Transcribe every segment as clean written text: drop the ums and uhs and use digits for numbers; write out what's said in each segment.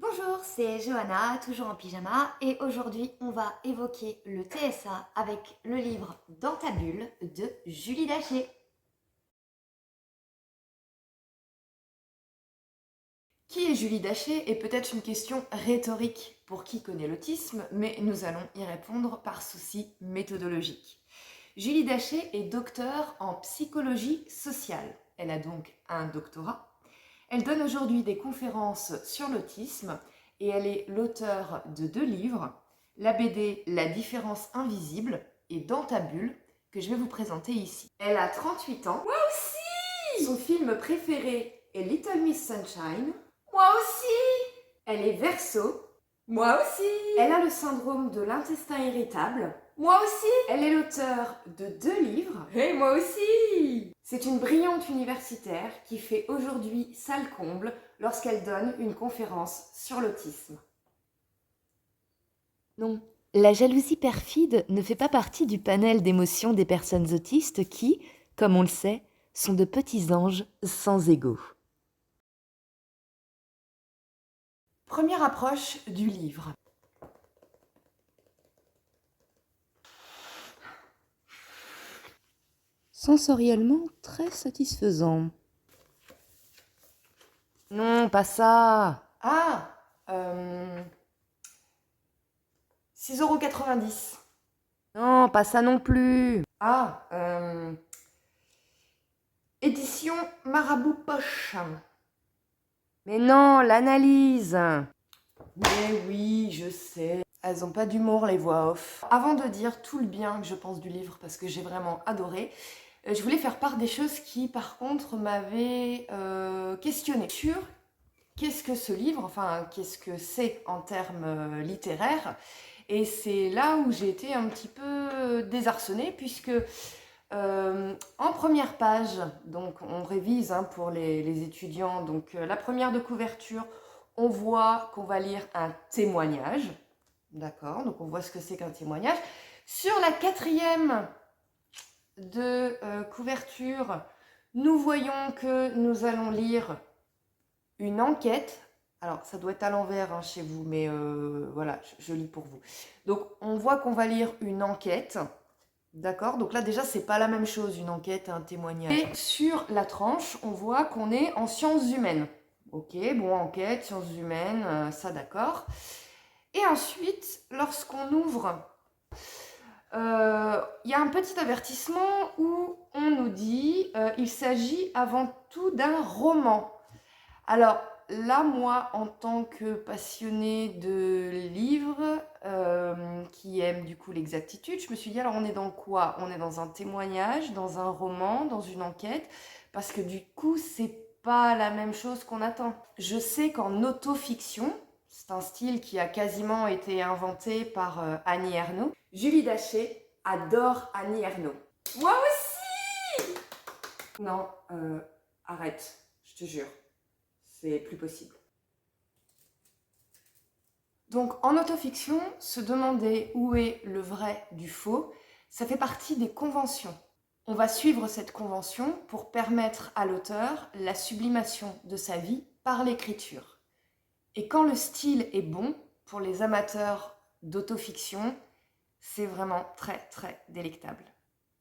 Bonjour, c'est Johanna, toujours en pyjama, et aujourd'hui on va évoquer le TSA avec le livre Dans ta bulle de Julie Daché. Qui est Julie Daché est peut-être une question rhétorique pour qui connaît l'autisme, mais nous allons y répondre par souci méthodologique. Julie Daché est docteure en psychologie sociale. Elle a donc un doctorat. Elle donne aujourd'hui des conférences sur l'autisme et elle est l'auteure de 2 livres, la BD La différence invisible et Dans ta bulle, que je vais vous présenter ici. Elle a 38 ans. Moi aussi! Son film préféré est Little Miss Sunshine. Moi aussi! Elle est Verseau. Moi aussi! Elle a le syndrome de l'intestin irritable. Moi aussi! Elle est l'auteure de 2 livres. Et moi aussi! C'est une brillante universitaire qui fait aujourd'hui salle comble lorsqu'elle donne une conférence sur l'autisme. Non, la jalousie perfide ne fait pas partie du panel d'émotions des personnes autistes qui, comme on le sait, sont de petits anges sans égaux. Première approche du livre. Sensoriellement très satisfaisant. Non, pas ça. Ah, 6,90 €. Non, pas ça non plus. Ah, édition Marabout Poche. Mais non, l'analyse. Mais oui, je sais. Elles ont pas d'humour, les voix off. Avant de dire tout le bien que je pense du livre, parce que j'ai vraiment adoré, je voulais faire part des choses qui, par contre, m'avaient questionnée sur qu'est-ce que ce livre, enfin, qu'est-ce que c'est en termes littéraires. Et c'est là où j'ai été un petit peu désarçonnée, puisque en première page, donc on révise pour les étudiants, donc la première de couverture, on voit qu'on va lire un témoignage, d'accord, donc on voit ce que c'est qu'un témoignage. Sur la 4e de couverture, nous voyons que nous allons lire une enquête. Alors ça doit être à l'envers chez vous, mais voilà, je lis pour vous. Donc on voit qu'on va lire une enquête. D'accord, donc là déjà c'est pas la même chose, une enquête, un témoignage. Et sur la tranche, on voit qu'on est en sciences humaines. Ok, bon, enquête, sciences humaines, ça d'accord. Et ensuite, lorsqu'on ouvre, il y a un petit avertissement où on nous dit il s'agit avant tout d'un roman. Alors là, moi, en tant que passionnée de livres, qui aime du coup l'exactitude, je me suis dit, alors on est dans quoi? On est dans un témoignage, dans un roman, dans une enquête, parce que du coup, c'est pas la même chose qu'on attend. Je sais qu'en autofiction, c'est un style qui a quasiment été inventé par Annie Ernaux. Julie Daché adore Annie Ernaux. Moi aussi! Non, arrête, je te jure. C'est plus possible. Donc en autofiction, se demander où est le vrai du faux, ça fait partie des conventions. On va suivre cette convention pour permettre à l'auteur la sublimation de sa vie par l'écriture. Et quand le style est bon, pour les amateurs d'autofiction, c'est vraiment très très délectable.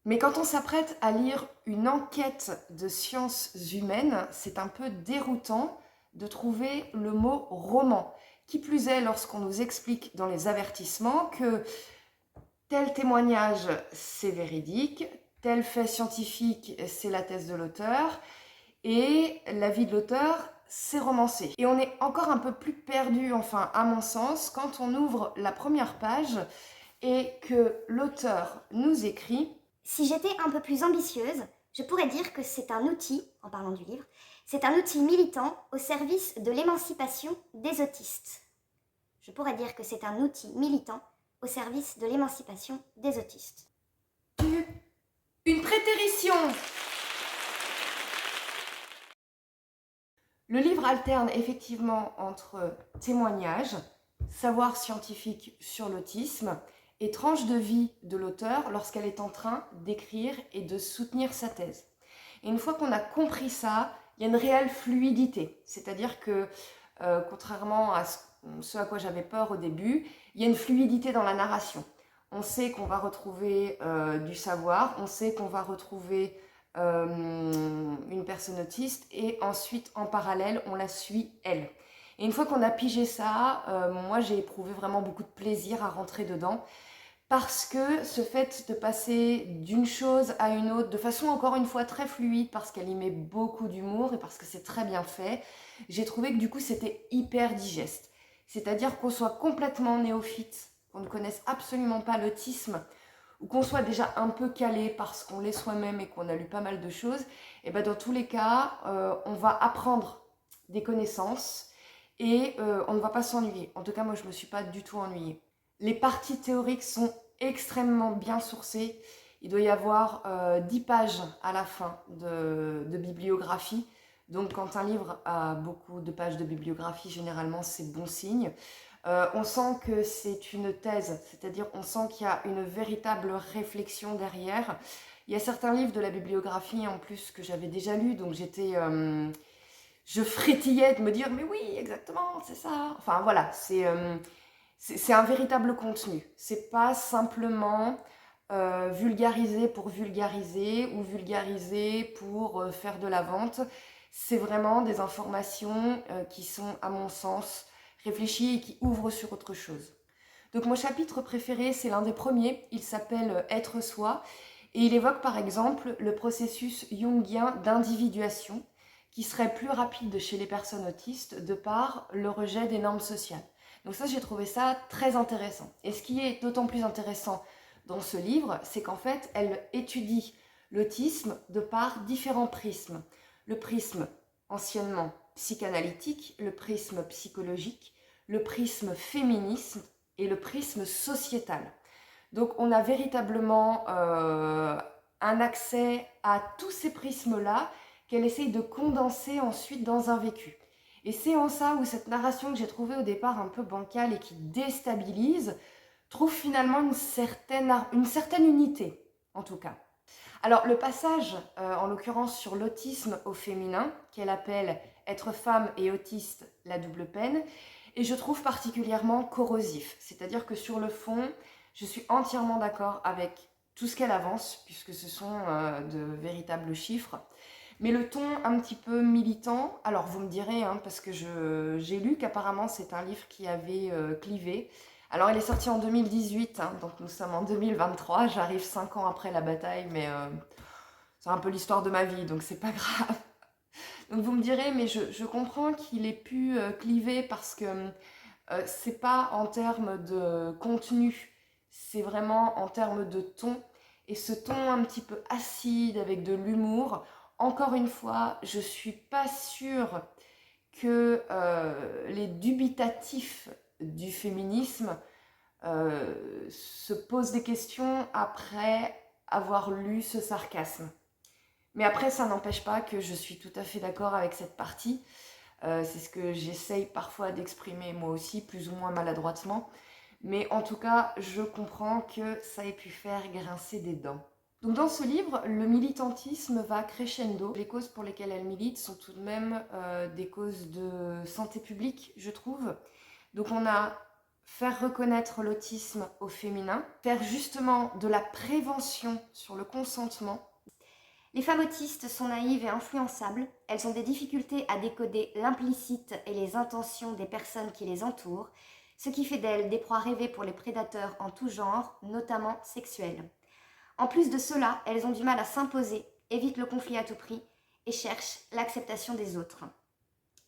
Mais quand on s'apprête à lire une enquête de sciences humaines, c'est un peu déroutant de trouver le mot roman. Qui plus est lorsqu'on nous explique dans les avertissements que tel témoignage c'est véridique, tel fait scientifique c'est la thèse de l'auteur et l'avis de l'auteur c'est romancé. Et on est encore un peu plus perdu, enfin à mon sens, quand on ouvre la première page et que l'auteur nous écrit: si j'étais un peu plus ambitieuse, je pourrais dire que c'est un outil, en parlant du livre, c'est un outil militant au service de l'émancipation des autistes. Je pourrais dire que c'est un outil militant au service de l'émancipation des autistes. Une prétérition. Le livre alterne effectivement entre témoignages, savoir scientifique sur l'autisme et tranche de vie de l'auteur lorsqu'elle est en train d'écrire et de soutenir sa thèse. Et une fois qu'on a compris ça, il y a une réelle fluidité, c'est-à-dire que contrairement à ce à quoi j'avais peur au début. Il y a une fluidité dans la narration. On sait qu'on va retrouver du savoir, on sait qu'on va retrouver une personne autiste et ensuite en parallèle on la suit elle. Et une fois qu'on a pigé ça, moi j'ai éprouvé vraiment beaucoup de plaisir à rentrer dedans parce que ce fait de passer d'une chose à une autre de façon encore une fois très fluide parce qu'elle y met beaucoup d'humour et parce que c'est très bien fait, j'ai trouvé que du coup c'était hyper digeste. C'est-à-dire qu'on soit complètement néophyte, qu'on ne connaisse absolument pas l'autisme ou qu'on soit déjà un peu calé parce qu'on l'est soi-même et qu'on a lu pas mal de choses, et ben dans tous les cas, on va apprendre des connaissances et on ne va pas s'ennuyer. En tout cas, moi, je ne me suis pas du tout ennuyée. Les parties théoriques sont extrêmement bien sourcées. Il doit y avoir 10 pages à la fin de bibliographie. Donc quand un livre a beaucoup de pages de bibliographie, généralement c'est bon signe. On sent que c'est une thèse, c'est-à-dire on sent qu'il y a une véritable réflexion derrière. Il y a certains livres de la bibliographie en plus que j'avais déjà lus, donc je frétillais de me dire mais oui exactement c'est ça. Enfin voilà, c'est un véritable contenu. C'est pas simplement vulgariser pour vulgariser ou vulgariser pour faire de la vente. C'est vraiment des informations qui sont, à mon sens, réfléchies et qui ouvrent sur autre chose. Donc mon chapitre préféré, c'est l'un des premiers. Il s'appelle « Être soi » et il évoque par exemple le processus jungien d'individuation qui serait plus rapide chez les personnes autistes de par le rejet des normes sociales. Donc ça, j'ai trouvé ça très intéressant. Et ce qui est d'autant plus intéressant dans ce livre, c'est qu'en fait, elle étudie l'autisme de par différents prismes. Le prisme anciennement psychanalytique, le prisme psychologique, le prisme féminisme et le prisme sociétal. Donc on a véritablement un accès à tous ces prismes-là qu'elle essaye de condenser ensuite dans un vécu. Et c'est en ça où cette narration que j'ai trouvée au départ un peu bancale et qui déstabilise, trouve finalement une certaine unité, en tout cas. Alors le passage, en l'occurrence sur l'autisme au féminin, qu'elle appelle « Être femme et autiste, la double peine », et je trouve particulièrement corrosif. C'est-à-dire que sur le fond, je suis entièrement d'accord avec tout ce qu'elle avance, puisque ce sont de véritables chiffres. Mais le ton un petit peu militant, alors vous me direz, hein, parce que j'ai lu qu'apparemment c'est un livre qui avait clivé. Alors il est sorti en 2018, hein, donc nous sommes en 2023, j'arrive 5 ans après la bataille, mais c'est un peu l'histoire de ma vie, donc c'est pas grave. Donc vous me direz, mais je comprends qu'il ait pu cliver parce que c'est pas en termes de contenu, c'est vraiment en termes de ton. Et ce ton un petit peu acide avec de l'humour, encore une fois, je suis pas sûre que les dubitatifs du féminisme se posent des questions après avoir lu ce sarcasme. Mais après, ça n'empêche pas que je suis tout à fait d'accord avec cette partie. C'est ce que j'essaye parfois d'exprimer moi aussi, plus ou moins maladroitement. Mais en tout cas, je comprends que ça ait pu faire grincer des dents. Donc dans ce livre, le militantisme va crescendo. Les causes pour lesquelles elle milite sont tout de même des causes de santé publique, je trouve. Donc on a faire reconnaître l'autisme au féminin, faire justement de la prévention sur le consentement. Les femmes autistes sont naïves et influençables. Elles ont des difficultés à décoder l'implicite et les intentions des personnes qui les entourent, ce qui fait d'elles des proies rêvées pour les prédateurs en tout genre, notamment sexuels. En plus de cela, elles ont du mal à s'imposer, évitent le conflit à tout prix et cherchent l'acceptation des autres.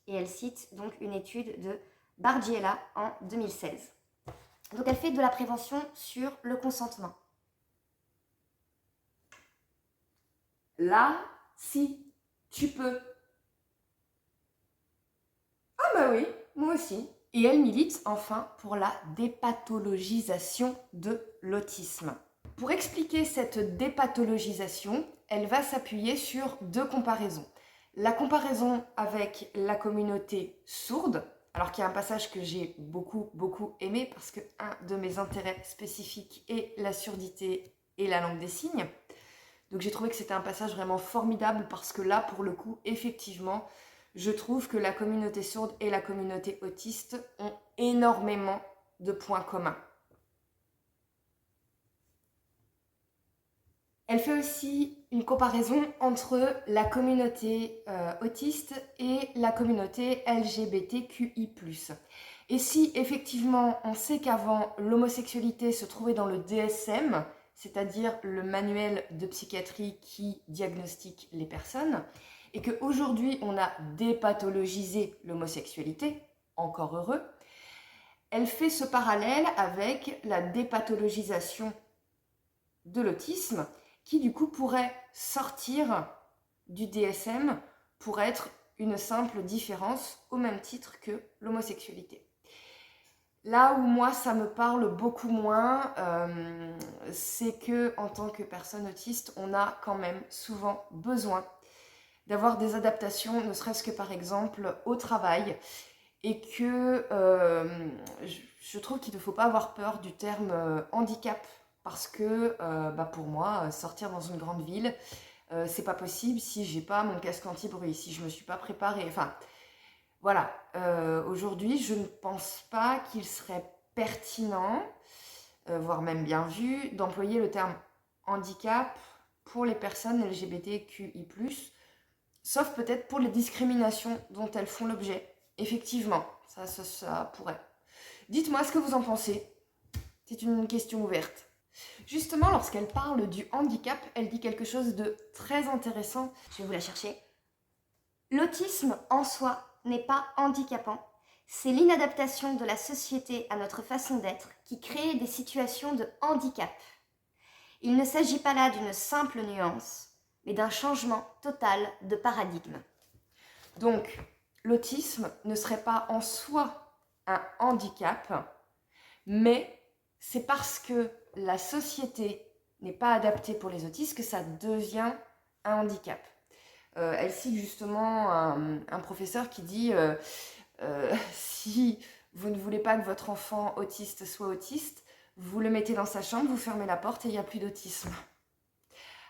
Et elle cite donc une étude de Bargiela en 2016. Donc elle fait de la prévention sur le consentement. Là, si, tu peux. Ah bah oui, moi aussi. Et elle milite enfin pour la dépathologisation de l'autisme. Pour expliquer cette dépathologisation, elle va s'appuyer sur 2 comparaisons. La comparaison avec la communauté sourde, alors qu'il y a un passage que j'ai beaucoup aimé parce que un de mes intérêts spécifiques est la surdité et la langue des signes. Donc j'ai trouvé que c'était un passage vraiment formidable parce que là, pour le coup, effectivement, je trouve que la communauté sourde et la communauté autiste ont énormément de points communs. Elle fait aussi une comparaison entre la communauté autiste et la communauté LGBTQI+. Et si effectivement on sait qu'avant l'homosexualité se trouvait dans le DSM, c'est-à-dire le manuel de psychiatrie qui diagnostique les personnes, et qu'aujourd'hui on a dépathologisé l'homosexualité, encore heureux, elle fait ce parallèle avec la dépathologisation de l'autisme qui du coup pourrait sortir du DSM pour être une simple différence au même titre que l'homosexualité. Là où moi ça me parle beaucoup moins, c'est que en tant que personne autiste, on a quand même souvent besoin d'avoir des adaptations, ne serait-ce que par exemple au travail, et que je trouve qu'il ne faut pas avoir peur du terme handicap, parce que pour moi, sortir dans une grande ville, c'est pas possible si j'ai pas mon casque anti-bruit, si je me suis pas préparée, enfin voilà. Aujourd'hui, je ne pense pas qu'il serait pertinent, voire même bien vu, d'employer le terme handicap pour les personnes LGBTQI+, sauf peut-être pour les discriminations dont elles font l'objet. Effectivement, ça pourrait. Dites-moi ce que vous en pensez. C'est une question ouverte. Justement, lorsqu'elle parle du handicap, elle dit quelque chose de très intéressant. Je vais vous la chercher. L'autisme en soi n'est pas handicapant. C'est l'inadaptation de la société à notre façon d'être qui crée des situations de handicap. Il ne s'agit pas là d'une simple nuance, mais d'un changement total de paradigme. Donc, l'autisme ne serait pas en soi un handicap, mais c'est parce que la société n'est pas adaptée pour les autistes que ça devient un handicap. Elle cite justement un professeur qui dit si vous ne voulez pas que votre enfant autiste soit autiste, vous le mettez dans sa chambre, vous fermez la porte et il n'y a plus d'autisme.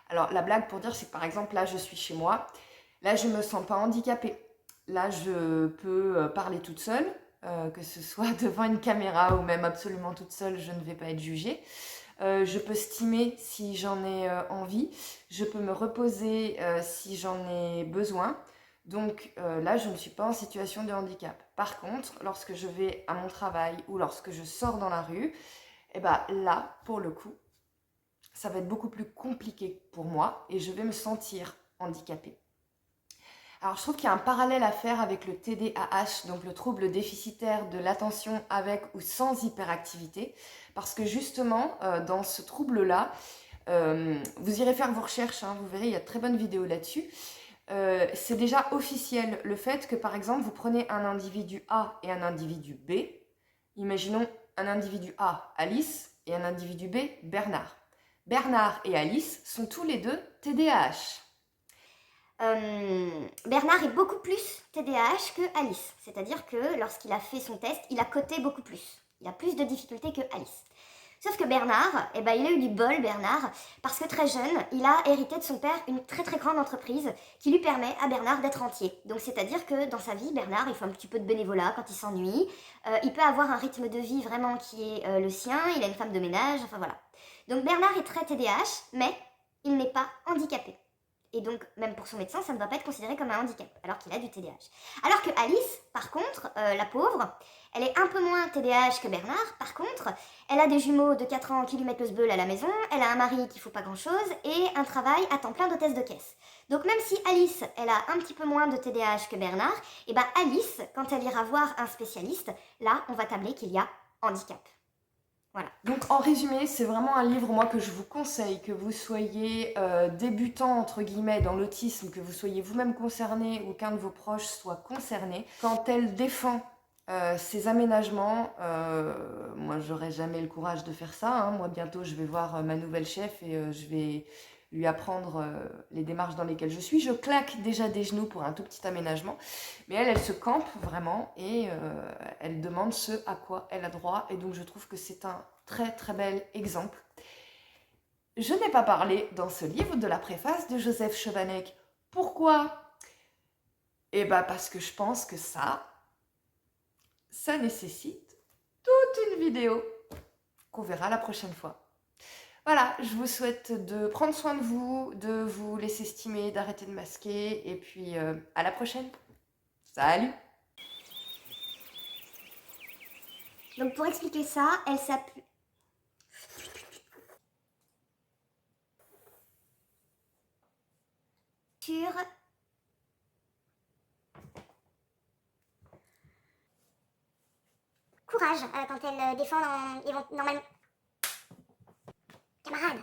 Alors la blague pour dire, c'est que par exemple là je suis chez moi, là je ne me sens pas handicapée. Là je peux parler toute seule, que ce soit devant une caméra ou même absolument toute seule, je ne vais pas être jugée. Je peux stimer si j'en ai envie, je peux me reposer si j'en ai besoin. Donc là, je ne suis pas en situation de handicap. Par contre, lorsque je vais à mon travail ou lorsque je sors dans la rue, là, pour le coup, ça va être beaucoup plus compliqué pour moi et je vais me sentir handicapée. Alors je trouve qu'il y a un parallèle à faire avec le TDAH, donc le trouble déficitaire de l'attention avec ou sans hyperactivité, parce que justement, dans ce trouble-là, vous irez faire vos recherches, vous verrez, il y a de très bonnes vidéos là-dessus. C'est déjà officiel le fait que, par exemple, vous prenez un individu A et un individu B. Imaginons un individu A, Alice, et un individu B, Bernard. Bernard et Alice sont tous les deux TDAH. Bernard est beaucoup plus TDAH que Alice. C'est-à-dire que lorsqu'il a fait son test, il a coté beaucoup plus. Il a plus de difficultés que Alice. Sauf que Bernard, il a eu du bol, Bernard, parce que très jeune, il a hérité de son père une très très grande entreprise qui lui permet à Bernard d'être entier. Donc c'est-à-dire que dans sa vie, Bernard, il fait un petit peu de bénévolat quand il s'ennuie. Il peut avoir un rythme de vie vraiment qui est le sien. Il a une femme de ménage, enfin voilà. Donc Bernard est très TDAH, mais il n'est pas handicapé. Et donc, même pour son médecin, ça ne doit pas être considéré comme un handicap, alors qu'il a du TDAH. Alors que Alice, par contre, la pauvre, elle est un peu moins TDAH que Bernard. Par contre, elle a des jumeaux de 4 ans qui lui mettent le sbeul à la maison, elle a un mari qui ne faut pas grand-chose, et un travail à temps plein d'hôtesse de caisse. Donc même si Alice, elle a un petit peu moins de TDAH que Bernard, Alice, quand elle ira voir un spécialiste, là, on va tabler qu'il y a handicap. Voilà. Donc en résumé, c'est vraiment un livre moi que je vous conseille, que vous soyez débutant entre guillemets dans l'autisme, que vous soyez vous-même concerné ou qu'un de vos proches soit concerné. Quand elle défend ces aménagements, moi j'aurais jamais le courage de faire ça. Moi bientôt je vais voir ma nouvelle chef et je vais lui apprendre les démarches dans lesquelles je suis. Je claque déjà des genoux pour un tout petit aménagement, mais elle se campe vraiment et elle demande ce à quoi elle a droit, et donc je trouve que c'est un très très bel exemple. Je n'ai pas parlé dans ce livre de la préface de Joseph Chevanec. Pourquoi ? Et bah parce que je pense que ça nécessite toute une vidéo qu'on verra la prochaine fois. Voilà, je vous souhaite de prendre soin de vous laisser stimer, d'arrêter de masquer, et puis à la prochaine. Salut! Donc pour expliquer ça, elle s'appuie... sur... Courage quand elle défend normalement... Camarade,